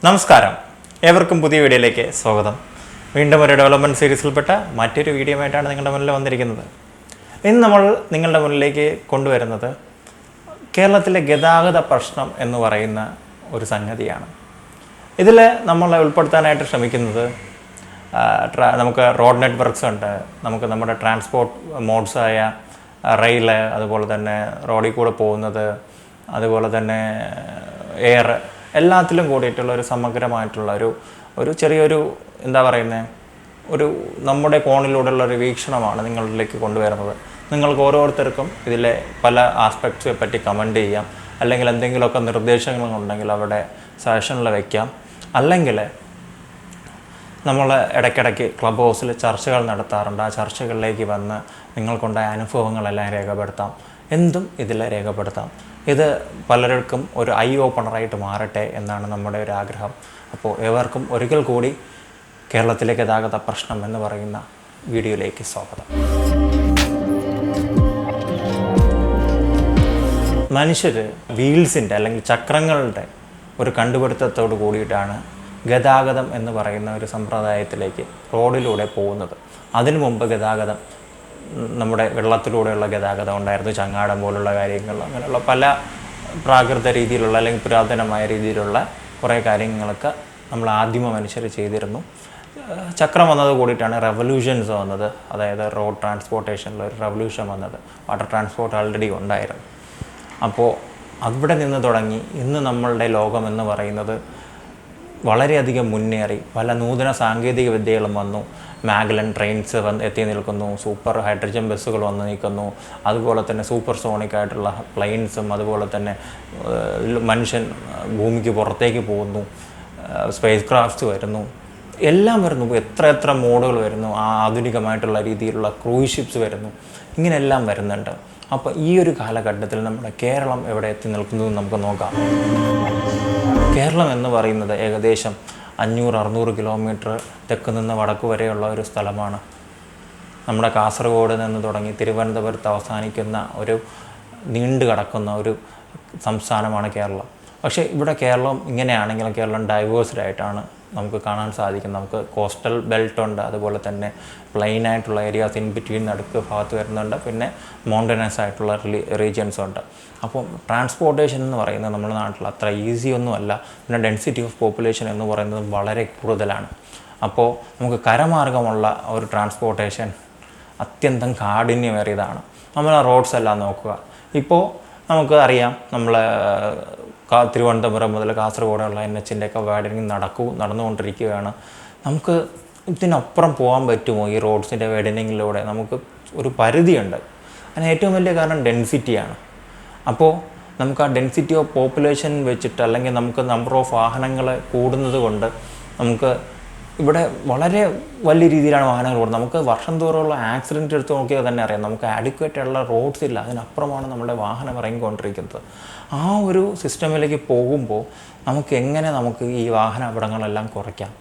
നമസ്കാരം, ഏവർക്കും പുതിയ വീഡിയോയിലേക്ക് സ്വാഗതം. വീണ്ടും ഒരു ഡെവലപ്മെൻറ്റ് സീരീസിൽപ്പെട്ട മറ്റൊരു വീഡിയോ ആയിട്ടാണ് നിങ്ങളുടെ മുന്നിൽ വന്നിരിക്കുന്നത്. ഇന്ന് നമ്മൾ നിങ്ങളുടെ മുന്നിലേക്ക് കൊണ്ടുവരുന്നത് കേരളത്തിലെ ഗതാഗത പ്രശ്നം എന്ന് പറയുന്ന ഒരു സംഗതിയാണ്. ഇതിൽ നമ്മൾ ഉൾപ്പെടുത്താനായിട്ട് ശ്രമിക്കുന്നത് നമുക്ക് റോഡ് നെറ്റ്വർക്ക്സ് ഉണ്ട്, നമുക്ക് നമ്മുടെ ട്രാൻസ്പോർട്ട് മോഡ്സായ റെയിൽ, അതുപോലെ തന്നെ റോഡിൽ കൂടെ പോകുന്നത്, അതുപോലെ തന്നെ എയർ, എല്ലാത്തിലും കൂടിയിട്ടുള്ള ഒരു സമഗ്രമായിട്ടുള്ള ഒരു ചെറിയൊരു എന്താ പറയുന്നത്, ഒരു നമ്മുടെ കോണിലൂടെയുള്ള ഒരു വീക്ഷണമാണ് നിങ്ങളിലേക്ക് കൊണ്ടുവരുന്നത്. നിങ്ങൾക്ക് ഓരോരുത്തർക്കും ഇതിലെ പല ആസ്പെക്ട്സിനെ പറ്റി കമൻറ്റ് ചെയ്യാം, അല്ലെങ്കിൽ എന്തെങ്കിലുമൊക്കെ നിർദ്ദേശങ്ങളുണ്ടെങ്കിൽ അവിടെ സജഷനിൽ വയ്ക്കാം. അല്ലെങ്കിൽ നമ്മൾ ഇടയ്ക്കിടയ്ക്ക് ക്ലബ് ഹൗസിൽ ചർച്ചകൾ നടത്താറുണ്ട്. ആ ചർച്ചകളിലേക്ക് വന്ന് നിങ്ങൾക്കുണ്ടായ അനുഭവങ്ങളെല്ലാം രേഖപ്പെടുത്താം. എന്തും ഇതിൽ രേഖപ്പെടുത്താം. ഇത് പലർക്കും ഒരു ഐ ഓപ്പണറായിട്ട് മാറട്ടെ എന്നാണ് നമ്മുടെ ഒരു ആഗ്രഹം. അപ്പോൾ ഏവർക്കും ഒരിക്കൽ കൂടി കേരളത്തിലെ ഗതാഗത പ്രശ്നം എന്ന് പറയുന്ന വീഡിയോയിലേക്ക് സ്വാഗതം. മനുഷ്യർ വീൽസിൻ്റെ അല്ലെങ്കിൽ ചക്രങ്ങളുടെ ഒരു കണ്ടുപിടുത്തത്തോട് കൂടിയിട്ടാണ് ഗതാഗതം എന്ന് പറയുന്ന ഒരു സമ്പ്രദായത്തിലേക്ക് റോഡിലൂടെ പോകുന്നത്. അതിനു മുമ്പ് ഗതാഗതം നമ്മുടെ വെള്ളത്തിലൂടെയുള്ള ഗതാഗതം ഉണ്ടായിരുന്നു, ചങ്ങാടം പോലുള്ള കാര്യങ്ങൾ, അങ്ങനെയുള്ള പല പ്രാകൃത രീതിയിലുള്ള അല്ലെങ്കിൽ പുരാതനമായ രീതിയിലുള്ള കുറേ കാര്യങ്ങളൊക്കെ നമ്മൾ ആദിമ മനുഷ്യർ ചെയ്തിരുന്നു. ചക്രം വന്നത് കൂടിയിട്ടാണ് റെവല്യൂഷൻസ് വന്നത്, അതായത് റോഡ് ട്രാൻസ്പോർട്ടേഷനിൽ ഒരു റെവല്യൂഷൻ വന്നത്. വാട്ടർ ട്രാൻസ്പോർട്ട് ആൾറെഡി ഉണ്ടായിരുന്നു. അപ്പോൾ അവിടെ നിന്ന് തുടങ്ങി ഇന്ന് നമ്മളുടെ ലോകം എന്ന് പറയുന്നത് വളരെയധികം മുന്നേറി. പല നൂതന സാങ്കേതിക വിദ്യകളും വന്നു. മാഗ്ലൻ ട്രെയിൻസ് എത്തി നിൽക്കുന്നു, സൂപ്പർ ഹൈഡ്രജൻ ബസ്സുകൾ വന്ന് നിൽക്കുന്നു, അതുപോലെ തന്നെ സൂപ്പർ സോണിക് ആയിട്ടുള്ള പ്ലെയിൻസും, അതുപോലെ തന്നെ മനുഷ്യൻ ഭൂമിക്ക് പുറത്തേക്ക് പോകുന്നു, സ്പേസ് ക്രാഫ്റ്റ്സ് വരുന്നു, എല്ലാം വരുന്നു. എത്ര മോഡുകൾ വരുന്നു, ആധുനികമായിട്ടുള്ള രീതിയിലുള്ള ക്രൂയിസ് ഷിപ്സ് വരുന്നു, ഇങ്ങനെയെല്ലാം വരുന്നുണ്ട്. അപ്പോൾ ഈ ഒരു കാലഘട്ടത്തിൽ നമ്മുടെ കേരളം എവിടെ എത്തി നിൽക്കുന്നത് നമുക്ക് നോക്കാം. കേരളം എന്ന് പറയുന്നത് ഏകദേശം 500-600 കിലോമീറ്റർ തെക്ക് നിന്ന് വടക്ക് വരെയുള്ള ഒരു സ്ഥലമാണ്. നമ്മുടെ കാസർഗോഡ് നിന്ന് തുടങ്ങി തിരുവനന്തപുരത്ത് അവസാനിക്കുന്ന ഒരു നീണ്ടു കിടക്കുന്ന ഒരു സംസ്ഥാനമാണ് കേരളം. പക്ഷേ ഇവിടെ കേരളം ഇങ്ങനെയാണെങ്കിലും കേരളം ഡൈവേഴ്സ്ഡ് ആയിട്ടാണ് നമുക്ക് കാണാൻ സാധിക്കും. നമുക്ക് കോസ്റ്റൽ ബെൽറ്റ് ഉണ്ട്, അതുപോലെ തന്നെ പ്ലെയിൻ ആയിട്ടുള്ള ഏരിയാസ് ഇൻ ബിറ്റ്വീൻ നടുക്ക് ഭാഗത്ത് വരുന്നുണ്ട്, പിന്നെ മൗണ്ടനസ് ആയിട്ടുള്ള റീജിയൻസും ഉണ്ട്. അപ്പോൾ ട്രാൻസ്പോർട്ടേഷൻ എന്ന് പറയുന്നത് നമ്മുടെ നാട്ടിൽ അത്ര ഈസി ഒന്നുമല്ല. പിന്നെ ഡെൻസിറ്റി ഓഫ് പോപ്പുലേഷൻ എന്ന് പറയുന്നത് വളരെ കൂടുതലാണ്. അപ്പോൾ നമുക്ക് കരമാർഗമുള്ള ഒരു ട്രാൻസ്പോർട്ടേഷൻ അത്യന്തം കാഠിന്യമേറിയതാണ്. നമ്മൾ റോഡ്സ് എല്ലാം നോക്കുക. ഇപ്പോൾ നമുക്ക് അറിയാം, നമ്മൾ തിരുവനന്തപുരം മുതൽ കാസർഗോഡുള്ള NH-ൻ്റെയൊക്കെ വൈഡനിങ് നടന്നുകൊണ്ടിരിക്കുകയാണ്. നമുക്ക് ഇതിനപ്പുറം പോകാൻ പറ്റുമോ? ഈ റോഡ്സിൻ്റെ വൈഡനിങ്ങിലൂടെ നമുക്ക് ഒരു പരിധിയുണ്ട്. അതിന് ഏറ്റവും വലിയ കാരണം ഡെൻസിറ്റിയാണ്. അപ്പോൾ നമുക്ക് ആ ഡെൻസിറ്റി ഓഫ് പോപ്പുലേഷൻ വെച്ചിട്ട്, അല്ലെങ്കിൽ നമുക്ക് നമ്പർ ഓഫ് വാഹനങ്ങൾ കൂടുന്നത് കൊണ്ട് നമുക്ക് ഇവിടെ വളരെ വലിയ രീതിയിലാണ് വാഹനങ്ങൾ കൂടുന്നത്. നമുക്ക് വർഷം തോറുമുള്ള ആക്സിഡൻറ്റ് എടുത്ത് നോക്കിയാൽ തന്നെ അറിയാം, നമുക്ക് ആഡിക്വേറ്റ് ഉള്ള റോഡ്സ് ഇല്ല, അതിനപ്പുറമാണ് നമ്മുടെ വാഹനം ഇറങ്ങിക്കൊണ്ടിരിക്കുന്നത്. ആ ഒരു സിസ്റ്റമിലേക്ക് പോകുമ്പോൾ നമുക്ക് ഈ വാഹന അപകടങ്ങളെല്ലാം കുറയ്ക്കാം.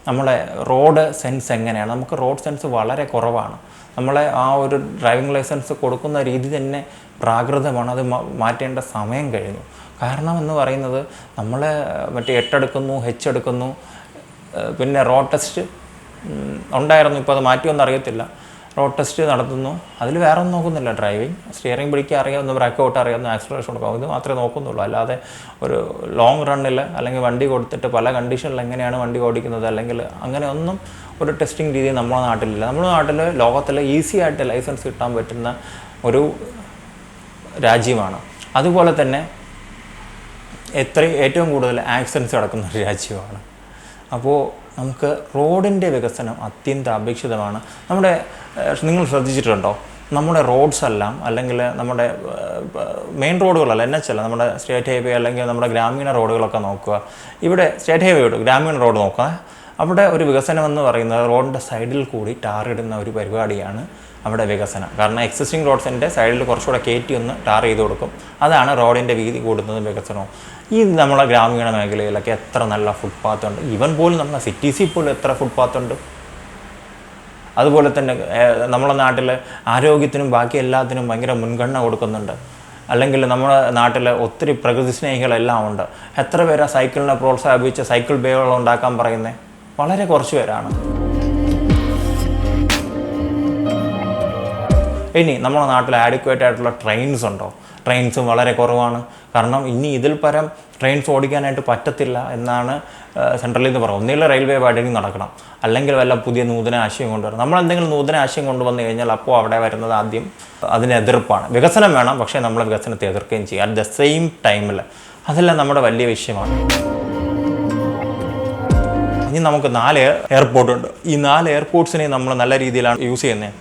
നമ്മളെ റോഡ് സെൻസ് എങ്ങനെയാണ്? നമുക്ക് റോഡ് സെൻസ് വളരെ കുറവാണ്. നമ്മളെ ആ ഒരു ഡ്രൈവിംഗ് ലൈസൻസ് കൊടുക്കുന്ന രീതി തന്നെ പ്രാകൃതമാണ്. അത് മാറ്റേണ്ട സമയം കഴിഞ്ഞു. കാരണം എന്ന് പറയുന്നത് നമ്മൾ മറ്റേ 8 എടുക്കുന്നു, H എടുക്കുന്നു, പിന്നെ റോഡ് ടെസ്റ്റ് ഉണ്ടായിരുന്നു, ഇപ്പോൾ അത് മാറ്റിയൊന്നും അറിയത്തില്ല. റോഡ് ടെസ്റ്റ് നടത്തുന്നു, അതിൽ വേറെ ഒന്നും നോക്കുന്നില്ല. ഡ്രൈവിംഗ്, സ്റ്റിയറിംഗ് പിടിക്കുക അറിയാവുന്ന, ബ്രേക്ക് ഔട്ട് അറിയാവുന്ന, ആക്സിലറേഷൻ കൊടുക്കുക, ഇത് മാത്രമേ നോക്കുന്നുള്ളൂ. അല്ലാതെ ഒരു ലോങ് റണ്ണിൽ അല്ലെങ്കിൽ വണ്ടി കൊടുത്തിട്ട് പല കണ്ടീഷനിൽ എങ്ങനെയാണ് വണ്ടി ഓടിക്കുന്നത്, അല്ലെങ്കിൽ അങ്ങനെ ഒന്നും ഒരു ടെസ്റ്റിംഗ് രീതി നമ്മുടെ നാട്ടിലില്ല. നമ്മുടെ നാട്ടിൽ ലോകത്തിൽ ഈസി ആയിട്ട് ലൈസൻസ് കിട്ടാൻ പറ്റുന്ന ഒരു രാജ്യമാണ്. അതുപോലെ തന്നെ ഏറ്റവും കൂടുതൽ ആക്സിഡൻസ് നടക്കുന്ന ഒരു രാജ്യമാണ്. അപ്പോൾ നമുക്ക് റോഡിൻ്റെ വികസനം അത്യന്താപേക്ഷിതമാണ്. നിങ്ങൾ ശ്രദ്ധിച്ചിട്ടുണ്ടോ, നമ്മുടെ റോഡ്സ് എല്ലാം, അല്ലെങ്കിൽ നമ്മുടെ മെയിൻ റോഡുകളല്ല, NH അല്ല, നമ്മുടെ സ്റ്റേറ്റ് ഹൈവേ അല്ലെങ്കിൽ നമ്മുടെ ഗ്രാമീണ റോഡുകളൊക്കെ നോക്കുക. ഇവിടെ സ്റ്റേറ്റ് ഹൈവേ ഗ്രാമീണ റോഡ് നോക്കുക. അവിടെ ഒരു വികസനം എന്ന് പറയുന്നത് റോഡിൻ്റെ സൈഡിൽ കൂടി ടാറിടുന്ന ഒരു പരിപാടിയാണ് അവിടെ വികസനം. കാരണം എക്സിസ്റ്റിംഗ് റോഡ്സിൻ്റെ സൈഡിൽ കുറച്ചുകൂടെ കയറ്റി ഒന്ന് ടാർ ചെയ്ത് കൊടുക്കും. അതാണ് റോഡിൻ്റെ വീതി കൂടുന്നതും വികസനവും. ഈ നമ്മളെ ഗ്രാമീണ മേഖലയിലൊക്കെ എത്ര നല്ല ഫുട്പാത്ത് ഉണ്ട്. ഈവൻ പോലും നമ്മുടെ സിറ്റീസിൽ പോലും എത്ര ഫുട്പാത്ത് ഉണ്ട്. അതുപോലെ തന്നെ നമ്മുടെ നാട്ടിൽ ആരോഗ്യത്തിനും ബാക്കി എല്ലാത്തിനും ഭയങ്കര മുൻഗണന കൊടുക്കുന്നുണ്ട്. അല്ലെങ്കിൽ നമ്മുടെ നാട്ടിൽ ഒത്തിരി പ്രകൃതി സ്നേഹികളെല്ലാം ഉണ്ട്. എത്ര പേരാണ് സൈക്കിളിനെ പ്രോത്സാഹിപ്പിച്ച് സൈക്കിൾ ബേകൾ ഉണ്ടാക്കാൻ പറയുന്നത്? വളരെ കുറച്ച് പേരാണ്. ഇനി നമ്മുടെ നാട്ടിൽ ആഡിക്വേറ്റ് ആയിട്ടുള്ള ട്രെയിൻസ് ഉണ്ടോ? ട്രെയിൻസും വളരെ കുറവാണ്. കാരണം ഇനി ഇതിൽ പരം ട്രെയിൻസ് ഓടിക്കാനായിട്ട് പറ്റത്തില്ല എന്നാണ് സെൻട്രലിൽ നിന്ന് പറയുന്നത്. ഒന്നുകിൽ റെയിൽവേ വൈഡനിങ് നടക്കണം, അല്ലെങ്കിൽ വല്ല പുതിയ നൂതന ആശയം കൊണ്ടുവരണം. നമ്മളെന്തെങ്കിലും നൂതന ആശയം കൊണ്ടുവന്നു കഴിഞ്ഞാൽ അപ്പോൾ അവിടെ വരുന്നത് ആദ്യം അതിന് എതിർപ്പാണ്. വികസനം വേണം, പക്ഷേ നമ്മൾ വികസനത്തെ എതിർക്കുകയും ചെയ്യും അറ്റ് ദ സെയിം ടൈമിൽ. അതെല്ലാം നമ്മുടെ വലിയ വിഷയമാണ്. ഇനി നമുക്ക് 4 എയർപോർട്ടുണ്ട്. ഈ 4 എയർപോർട്ട്സിനെ നമ്മൾ നല്ല രീതിയിലാണ് യൂസ് ചെയ്യുന്നത്?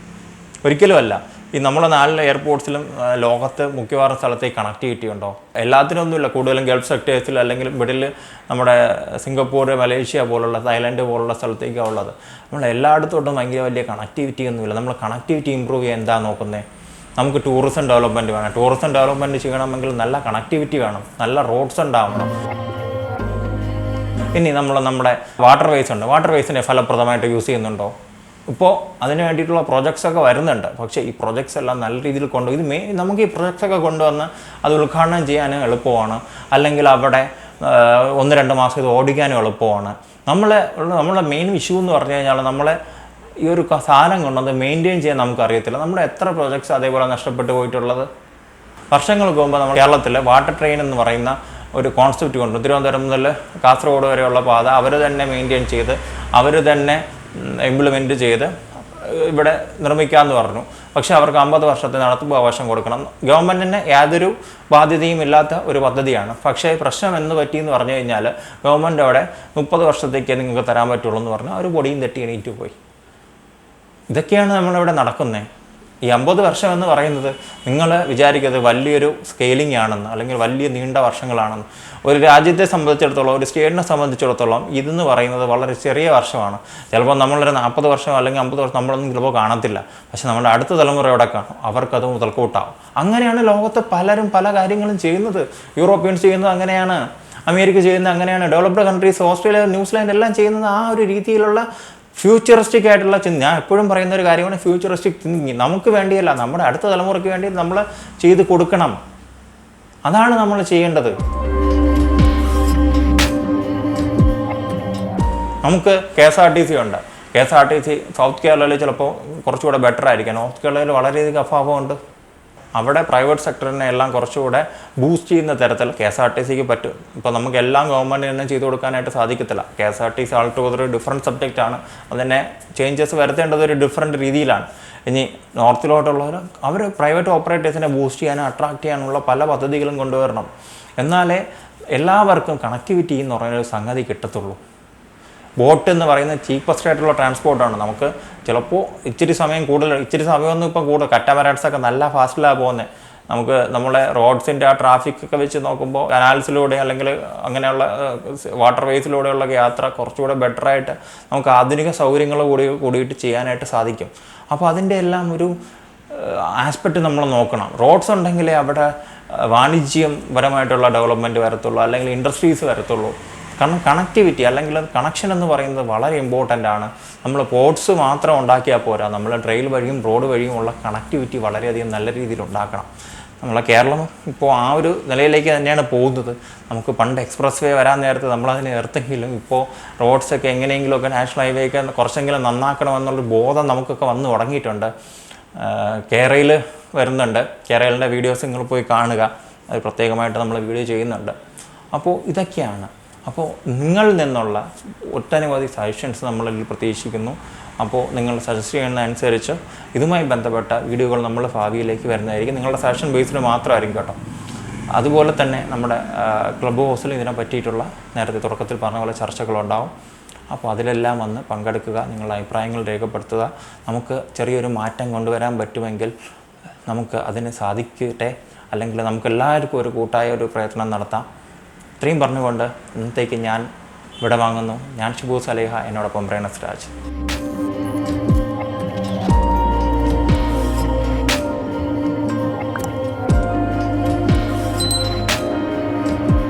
ഒരിക്കലുമല്ല. ഈ നമ്മളെ 4 എയർപോർട്ട്സിലും ലോകത്ത് മിക്കവാറും സ്ഥലത്തേക്ക് കണക്ടിവിറ്റി ഉണ്ടോ? എല്ലാത്തിനൊന്നുമില്ല. കൂടുതലും ഗൾഫ് സെക്ടേഴ്സിൽ അല്ലെങ്കിൽ മിഡിൽ നമ്മുടെ സിംഗപ്പൂർ, മലേഷ്യ പോലുള്ള, തായ്ലൻഡ് പോലുള്ള സ്ഥലത്തേക്കാണ് ഉള്ളത്. നമ്മൾ എല്ലായിടത്തോട്ടും ഭയങ്കര വലിയ കണക്ടിവിറ്റി ഒന്നുമില്ല. നമ്മൾ കണക്ടിവിറ്റി ഇമ്പ്രൂവ് ചെയ്യാൻ എന്താ നോക്കുന്നത്? നമുക്ക് ടൂറിസം ഡെവലപ്മെൻറ്റ് വേണം. ടൂറിസം ഡെവലപ്മെൻറ്റ് ചെയ്യണമെങ്കിൽ നല്ല കണക്ടിവിറ്റി വേണം, നല്ല റോഡ്സ് ഉണ്ടാവണം. ഇനി നമ്മുടെ വാട്ടർ വേസ് ഉണ്ട്. വാട്ടർ വേസിനെ ഫലപ്രദമായിട്ട് യൂസ് ചെയ്യുന്നുണ്ടോ? ഇപ്പോൾ അതിന് വേണ്ടിയിട്ടുള്ള പ്രൊജക്ട്സൊക്കെ വരുന്നുണ്ട്. പക്ഷേ ഈ പ്രൊജക്ട്സ് എല്ലാം നല്ല രീതിയിൽ നമുക്ക് ഈ പ്രൊജക്ട്സൊക്കെ കൊണ്ടുവന്ന് അത് ഉദ്ഘാടനം ചെയ്യാനും എളുപ്പമാണ്. അല്ലെങ്കിൽ അവിടെ 1-2 മാസം ഇത് ഓടിക്കാനും എളുപ്പമാണ്. നമ്മളെ മെയിൻ ഇഷ്യൂ എന്ന് പറഞ്ഞു കഴിഞ്ഞാൽ നമ്മളെ ഈ ഒരു സാധനം കൊണ്ടത് മെയിൻറ്റെയിൻ ചെയ്യാൻ നമുക്കറിയത്തില്ല. നമ്മുടെ എത്ര പ്രൊജക്ട്സ് അതേപോലെ നഷ്ടപ്പെട്ടു പോയിട്ടുള്ളത്. വർഷങ്ങൾക്ക് മുമ്പ് നമ്മൾ കേരളത്തിൽ വാട്ടർ ട്രെയിൻ എന്ന് പറയുന്ന ഒരു കോൺസെപ്റ്റ് കൊണ്ടു. തിരുവനന്തപുരം മുതൽ കാസർഗോഡ് വരെയുള്ള പാത അവർ തന്നെ മെയിൻറ്റെയിൻ ചെയ്ത് അവർ തന്നെ ഇംപ്ലിമെൻറ്റ് ചെയ്ത് ഇവിടെ നിർമ്മിക്കാമെന്ന് പറഞ്ഞു. പക്ഷേ അവർക്ക് 50 വർഷത്തെ നടത്തിപ്പ് അവകാശം കൊടുക്കണം. ഗവൺമെൻറ്റിന് യാതൊരു ബാധ്യതയും ഇല്ലാത്ത ഒരു പദ്ധതിയാണ്. പക്ഷേ പ്രശ്നം എന്ന് പറ്റിയെന്ന് പറഞ്ഞു കഴിഞ്ഞാൽ ഗവൺമെൻറ് അവിടെ 30 വർഷത്തേക്ക് നിങ്ങൾക്ക് തരാൻ പറ്റുള്ളൂ എന്ന് പറഞ്ഞാൽ അവർ പൊടിയും തെറ്റി എണീറ്റ് പോയി. ഇതൊക്കെയാണ് നമ്മളിവിടെ നടക്കുന്നത്. ഈ 50 വർഷം എന്ന് പറയുന്നത് നിങ്ങൾ വിചാരിക്കുന്നത് വലിയൊരു സ്കെയിലിംഗ് ആണെന്ന്, അല്ലെങ്കിൽ വലിയ നീണ്ട വർഷങ്ങളാണെന്ന്. ഒരു രാജ്യത്തെ സംബന്ധിച്ചിടത്തോളം, ഒരു സ്റ്റേറ്റിനെ സംബന്ധിച്ചിടത്തോളം ഇതെന്ന് പറയുന്നത് വളരെ ചെറിയ വർഷമാണ്. ചിലപ്പോൾ നമ്മളൊരു 40 വർഷം അല്ലെങ്കിൽ 50 വർഷം നമ്മളൊന്നും ചിലപ്പോൾ കാണത്തില്ല. പക്ഷെ നമ്മുടെ അടുത്ത തലമുറയോടെ കാണും, അവർക്കത് മുതൽക്കൂട്ടാവും. അങ്ങനെയാണ് ലോകത്ത് പലരും പല കാര്യങ്ങളും ചെയ്യുന്നത്. യൂറോപ്യൻസ് ചെയ്യുന്നത് അങ്ങനെയാണ്, അമേരിക്ക ചെയ്യുന്നത് അങ്ങനെയാണ്, ഡെവലപ്ഡ് കൺട്രീസ്, ഓസ്ട്രേലിയ, ന്യൂസിലാൻഡ് എല്ലാം ചെയ്യുന്നത് ആ ഒരു രീതിയിലുള്ള ഫ്യൂച്ചറിസ്റ്റിക് ആയിട്ടുള്ള ചിന്ത. ഞാൻ എപ്പോഴും പറയുന്ന ഒരു കാര്യമാണ് ഫ്യൂച്ചറിസ്റ്റിക് തിങ്കിങ്. നമുക്ക് വേണ്ടിയല്ല, നമ്മുടെ അടുത്ത തലമുറയ്ക്ക് വേണ്ടി നമ്മൾ ചെയ്ത് കൊടുക്കണം. അതാണ് നമ്മൾ ചെയ്യേണ്ടത്. നമുക്ക് KSRTC ഉണ്ട്. KSRTC സൗത്ത് കേരളയിൽ ചിലപ്പോൾ കുറച്ചുകൂടെ ബെറ്റർ ആയിരിക്കാം. നോർത്ത് കേരളയിൽ വളരെയധികം അഭാവമുണ്ട്. അവിടെ പ്രൈവറ്റ് സെക്ടറിനെ എല്ലാം കുറച്ചുകൂടെ ബൂസ്റ്റ് ചെയ്യുന്ന തരത്തിൽ KSRTCക്ക് പറ്റും. ഇപ്പോൾ നമുക്ക് എല്ലാം ഗവൺമെൻറ് തന്നെ ചെയ്തു കൊടുക്കാനായിട്ട് സാധിക്കത്തില്ല. KSRTC ആൾട്ടുഗദർ ഒരു ഡിഫറൻറ്റ് സബ്ജക്റ്റാണ്. അതിനെ ചേഞ്ചസ് വരുത്തേണ്ടത് ഒരു ഡിഫറൻറ്റ് രീതിയിലാണ്. ഇനി നോർത്തിലോട്ടുള്ളവർ അവർ പ്രൈവറ്റ് ഓപ്പറേറ്റേഴ്സിനെ ബൂസ്റ്റ് ചെയ്യാനും അട്രാക്ട് ചെയ്യാനുള്ള പല പദ്ധതികളും കൊണ്ടുവരണം. എന്നാലേ എല്ലാവർക്കും കണക്ടിവിറ്റി എന്ന് പറയുന്നൊരു സംഗതി കിട്ടത്തുള്ളൂ. ബോട്ട് എന്ന് പറയുന്നത് ചീപ്പസ്റ്റ് ആയിട്ടുള്ള ട്രാൻസ്പോർട്ടാണ്. നമുക്ക് ചിലപ്പോൾ ഇച്ചിരി സമയമൊന്നും ഇപ്പോൾ കൂടുതൽ കറ്റാമറാറ്റ്സൊക്കെ നല്ല ഫാസ്റ്റിലാണ് പോകുന്നത്. നമുക്ക് നമ്മളെ റോഡ്സിൻ്റെ ആ ട്രാഫിക്കൊക്കെ വെച്ച് നോക്കുമ്പോൾ കനാൽസിലൂടെ അല്ലെങ്കിൽ അങ്ങനെയുള്ള വാട്ടർ വേസിലൂടെയുള്ള യാത്ര കുറച്ചുകൂടെ ബെറ്ററായിട്ട് നമുക്ക് ആധുനിക സൗകര്യങ്ങൾ കൂടിയിട്ട് ചെയ്യാനായിട്ട് സാധിക്കും. അപ്പോൾ അതിൻ്റെ എല്ലാം ഒരു ആസ്പെക്റ്റ് നമ്മൾ നോക്കണം. റോഡ്സ് ഉണ്ടെങ്കിലേ അവിടെ വാണിജ്യപരമായിട്ടുള്ള ഡെവലപ്മെൻറ്റ് വരത്തുള്ളൂ, അല്ലെങ്കിൽ ഇൻഡസ്ട്രീസ് വരത്തുള്ളൂ. കാരണം കണക്ടിവിറ്റി അല്ലെങ്കിൽ കണക്ഷൻ എന്ന് പറയുന്നത് വളരെ ഇമ്പോർട്ടൻ്റ് ആണ്. നമ്മൾ പോർട്സ് മാത്രം ഉണ്ടാക്കിയാൽ പോരാ, നമ്മൾ റെയിൽ വഴിയും റോഡ് വഴിയും ഉള്ള കണക്ടിവിറ്റി വളരെയധികം നല്ല രീതിയിൽ ഉണ്ടാക്കണം. നമ്മളെ കേരളം ഇപ്പോൾ ആ ഒരു നിലയിലേക്ക് തന്നെയാണ് പോകുന്നത്. നമുക്ക് പണ്ട് എക്സ്പ്രസ് വേ വരാൻ നേരത്ത് നമ്മളതിനെ എർത്തെങ്കിലും ഇപ്പോൾ റോഡ്സൊക്കെ എങ്ങനെയെങ്കിലുമൊക്കെ നാഷണൽ ഹൈവേ ഒക്കെ കുറച്ചെങ്കിലും നന്നാക്കണമെന്നുള്ളൊരു ബോധം നമുക്കൊക്കെ വന്നു തുടങ്ങിയിട്ടുണ്ട്. കേരളയിൽ വരുന്നുണ്ട്. കേരളിൻ്റെ വീഡിയോസ് നിങ്ങൾ പോയി കാണുക. അത് പ്രത്യേകമായിട്ട് നമ്മൾ വീഡിയോ ചെയ്യുന്നുണ്ട്. അപ്പോൾ ഇതൊക്കെയാണ്. അപ്പോൾ നിങ്ങളിൽ നിന്നുള്ള ഒട്ടനവധി സജഷൻസ് നമ്മളിൽ പ്രതീക്ഷിക്കുന്നു. അപ്പോൾ നിങ്ങൾ സജസ്റ്റ് ചെയ്യുന്നതനുസരിച്ച് ഇതുമായി ബന്ധപ്പെട്ട വീഡിയോകൾ നമ്മൾ ഭാവിയിലേക്ക് വരുന്നതായിരിക്കും. നിങ്ങളുടെ സജഷൻ ബേസിൽ മാത്രമായിരിക്കും കേട്ടോ. അതുപോലെ തന്നെ നമ്മുടെ ക്ലബ് ഹൗസിൽ ഇതിനെ പറ്റിയിട്ടുള്ള നേരത്തെ തുടക്കത്തിൽ പറഞ്ഞ പോലെ ചർച്ചകളുണ്ടാവും. അപ്പോൾ അതിലെല്ലാം വന്ന് പങ്കെടുക്കുക, നിങ്ങളുടെ അഭിപ്രായങ്ങൾ രേഖപ്പെടുത്തുക. നമുക്ക് ചെറിയൊരു മാറ്റം കൊണ്ടുവരാൻ പറ്റുമെങ്കിൽ നമുക്ക് അതിന് സാധിക്കട്ടെ. അല്ലെങ്കിൽ നമുക്ക് എല്ലാവർക്കും ഒരു കൂട്ടായ ഒരു പ്രയത്നം നടത്താം. ഇത്രയും പറഞ്ഞുകൊണ്ട് ഇന്നത്തേക്ക് ഞാൻ വിട വാങ്ങുന്നു. ഞാൻ ഷിബു സലേഹ, എന്നോടൊപ്പം ബ്രേണസ് രാജ്.